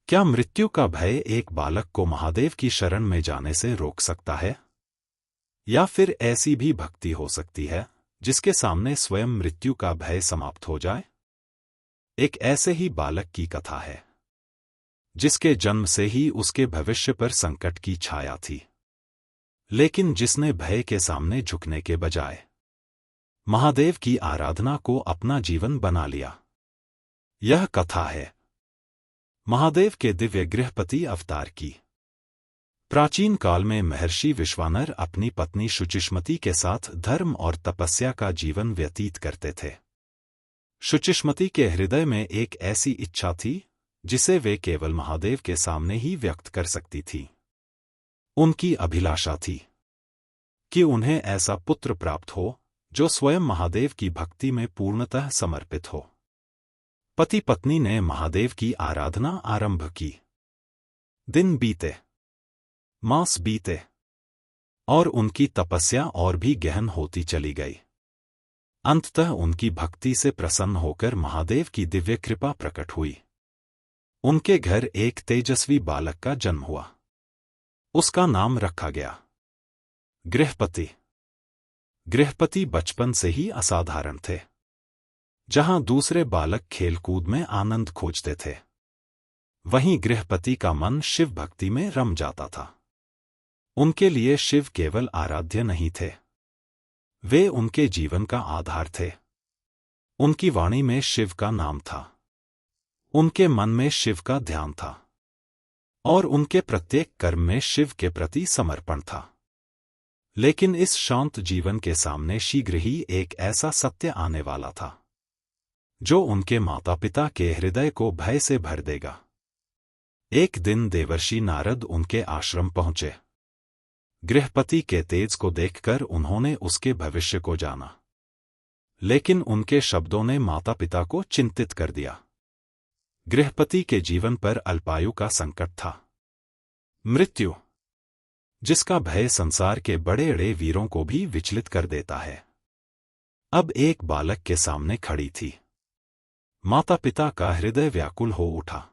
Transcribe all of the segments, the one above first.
क्या मृत्यु का भय एक बालक को महादेव की शरण में जाने से रोक सकता है? या फिर ऐसी भी भक्ति हो सकती है जिसके सामने स्वयं मृत्यु का भय समाप्त हो जाए? एक ऐसे ही बालक की कथा है जिसके जन्म से ही उसके भविष्य पर संकट की छाया थी, लेकिन जिसने भय के सामने झुकने के बजाय महादेव की आराधना को अपना जीवन बना लिया। यह कथा है महादेव के दिव्य गृहपति अवतार की। प्राचीन काल में महर्षि विश्वानर अपनी पत्नी शुचिष्मति के साथ धर्म और तपस्या का जीवन व्यतीत करते थे। शुचिष्मति के हृदय में एक ऐसी इच्छा थी जिसे वे केवल महादेव के सामने ही व्यक्त कर सकती थी। उनकी अभिलाषा थी कि उन्हें ऐसा पुत्र प्राप्त हो जो स्वयं महादेव की भक्ति में पूर्णतः समर्पित हो। पति पत्नी ने महादेव की आराधना आरंभ की। दिन बीते, मास बीते और उनकी तपस्या और भी गहन होती चली गई। अंततः उनकी भक्ति से प्रसन्न होकर महादेव की दिव्य कृपा प्रकट हुई। उनके घर एक तेजस्वी बालक का जन्म हुआ। उसका नाम रखा गया गृहपति। गृहपति बचपन से ही असाधारण थे। जहां दूसरे बालक खेलकूद में आनंद खोजते थे, वहीं गृहपति का मन शिव भक्ति में रम जाता था। उनके लिए शिव केवल आराध्य नहीं थे, वे उनके जीवन का आधार थे। उनकी वाणी में शिव का नाम था, उनके मन में शिव का ध्यान था और उनके प्रत्येक कर्म में शिव के प्रति समर्पण था। लेकिन इस शांत जीवन के सामने शीघ्र ही एक ऐसा सत्य आने वाला था जो उनके माता पिता के हृदय को भय से भर देगा। एक दिन देवर्षि नारद उनके आश्रम पहुंचे। गृहपति के तेज को देखकर उन्होंने उसके भविष्य को जाना, लेकिन उनके शब्दों ने माता पिता को चिंतित कर दिया। गृहपति के जीवन पर अल्पायु का संकट था, मृत्यु, जिसका भय संसार के बड़े-बड़े वीरों को भी विचलित कर देता है, अब एक बालक के सामने खड़ी थी। माता पिता का हृदय व्याकुल हो उठा,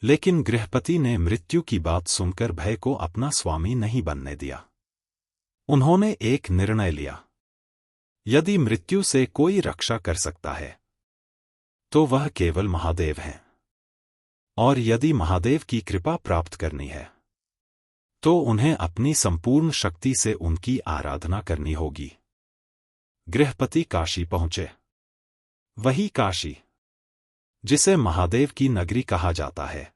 लेकिन गृहपति ने मृत्यु की बात सुनकर भय को अपना स्वामी नहीं बनने दिया। उन्होंने एक निर्णय लिया, यदि मृत्यु से कोई रक्षा कर सकता है तो वह केवल महादेव हैं, और यदि महादेव की कृपा प्राप्त करनी है तो उन्हें अपनी संपूर्ण शक्ति से उनकी आराधना करनी होगी। गृहपति काशी पहुंचे, वही काशी जिसे महादेव की नगरी कहा जाता है।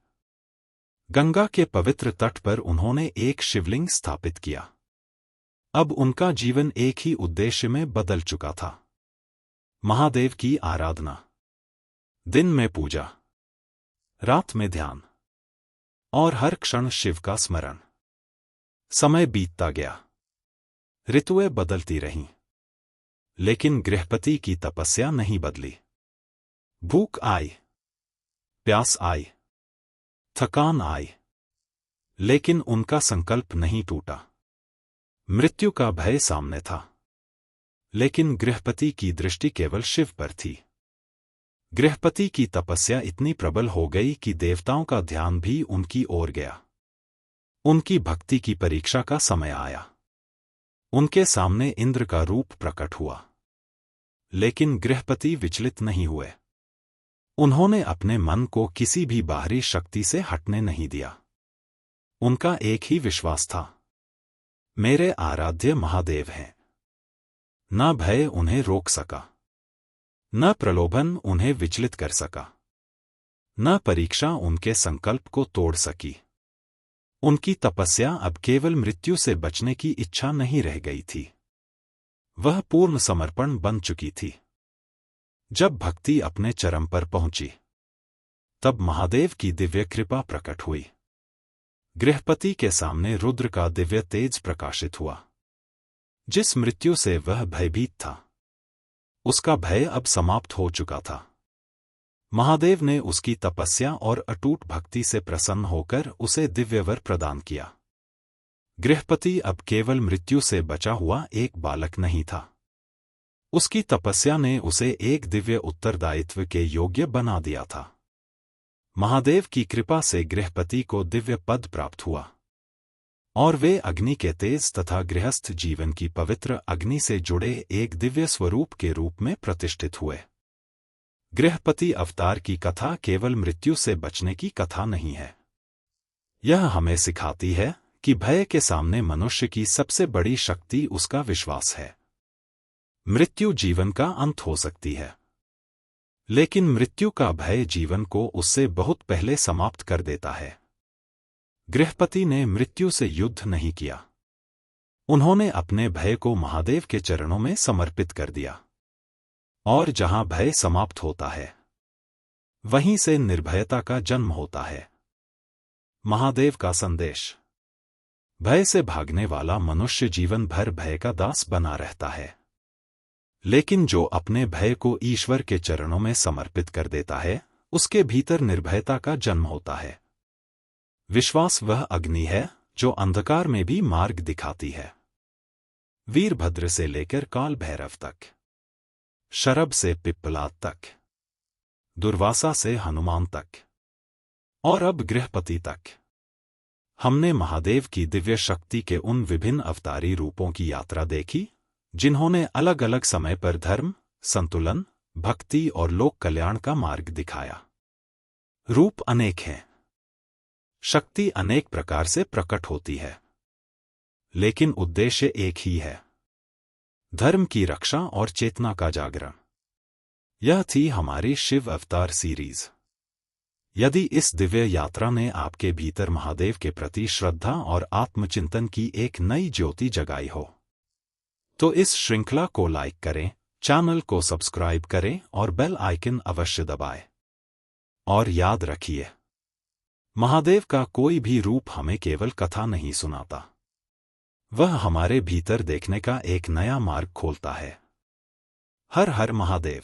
गंगा के पवित्र तट पर उन्होंने एक शिवलिंग स्थापित किया। अब उनका जीवन एक ही उद्देश्य में बदल चुका था, महादेव की आराधना। दिन में पूजा, रात में ध्यान और हर क्षण शिव का स्मरण। समय बीतता गया, ऋतुएं बदलती रहीं, लेकिन गृहपति की तपस्या नहीं बदली। भूख आई, प्यास आई, थकान आई, लेकिन उनका संकल्प नहीं टूटा। मृत्यु का भय सामने था, लेकिन गृहपति की दृष्टि केवल शिव पर थी। गृहपति की तपस्या इतनी प्रबल हो गई कि देवताओं का ध्यान भी उनकी ओर गया। उनकी भक्ति की परीक्षा का समय आया। उनके सामने इंद्र का रूप प्रकट हुआ, लेकिन गृहपति विचलित नहीं हुए। उन्होंने अपने मन को किसी भी बाहरी शक्ति से हटने नहीं दिया। उनका एक ही विश्वास था, मेरे आराध्य महादेव हैं। न भय उन्हें रोक सका, न प्रलोभन उन्हें विचलित कर सका, न परीक्षा उनके संकल्प को तोड़ सकी। उनकी तपस्या अब केवल मृत्यु से बचने की इच्छा नहीं रह गई थी, वह पूर्ण समर्पण बन चुकी थी। जब भक्ति अपने चरम पर पहुंची, तब महादेव की दिव्य कृपा प्रकट हुई। गृहपति के सामने रुद्र का दिव्य तेज प्रकाशित हुआ। जिस मृत्यु से वह भयभीत था, उसका भय अब समाप्त हो चुका था। महादेव ने उसकी तपस्या और अटूट भक्ति से प्रसन्न होकर उसे दिव्य वर प्रदान किया। गृहपति अब केवल मृत्यु से बचा हुआ एक बालक नहीं था, उसकी तपस्या ने उसे एक दिव्य उत्तरदायित्व के योग्य बना दिया था। महादेव की कृपा से गृहपति को दिव्य पद प्राप्त हुआ और वे अग्नि के तेज तथा गृहस्थ जीवन की पवित्र अग्नि से जुड़े एक दिव्य स्वरूप के रूप में प्रतिष्ठित हुए। गृहपति अवतार की कथा केवल मृत्यु से बचने की कथा नहीं है। यह हमें सिखाती है कि भय के सामने मनुष्य की सबसे बड़ी शक्ति उसका विश्वास है। मृत्यु जीवन का अंत हो सकती है, लेकिन मृत्यु का भय जीवन को उससे बहुत पहले समाप्त कर देता है। गृहपति ने मृत्यु से युद्ध नहीं किया। उन्होंने अपने भय को महादेव के चरणों में समर्पित कर दिया। और जहां भय समाप्त होता है, वहीं से निर्भयता का जन्म होता है। महादेव का संदेश। भय से भागने वाला मनुष्य जीवन भर भय का दास बना रहता है, लेकिन जो अपने भय को ईश्वर के चरणों में समर्पित कर देता है, उसके भीतर निर्भयता का जन्म होता है। विश्वास वह अग्नि है जो अंधकार में भी मार्ग दिखाती है। वीरभद्र से लेकर काल भैरव तक, शरभ से पिप्पलाद तक, दुर्वासा से हनुमान तक और अब गृहपति तक, हमने महादेव की दिव्य शक्ति के उन विभिन्न अवतारी रूपों की यात्रा देखी, जिन्होंने अलग अलग समय पर धर्म, संतुलन, भक्ति और लोक कल्याण का मार्ग दिखाया। रूप अनेक हैं, शक्ति अनेक प्रकार से प्रकट होती है, लेकिन उद्देश्य एक ही है, धर्म की रक्षा और चेतना का जागरण। यह थी हमारी शिव अवतार सीरीज। यदि इस दिव्य यात्रा ने आपके भीतर महादेव के प्रति श्रद्धा और आत्मचिंतन की एक नई ज्योति जगाई हो, तो इस श्रृंखला को लाइक करें, चैनल को सब्सक्राइब करें और बेल आइकन अवश्य दबाएं। और याद रखिए, महादेव का कोई भी रूप हमें केवल कथा नहीं सुनाता, वह हमारे भीतर देखने का एक नया मार्ग खोलता है। हर हर महादेव।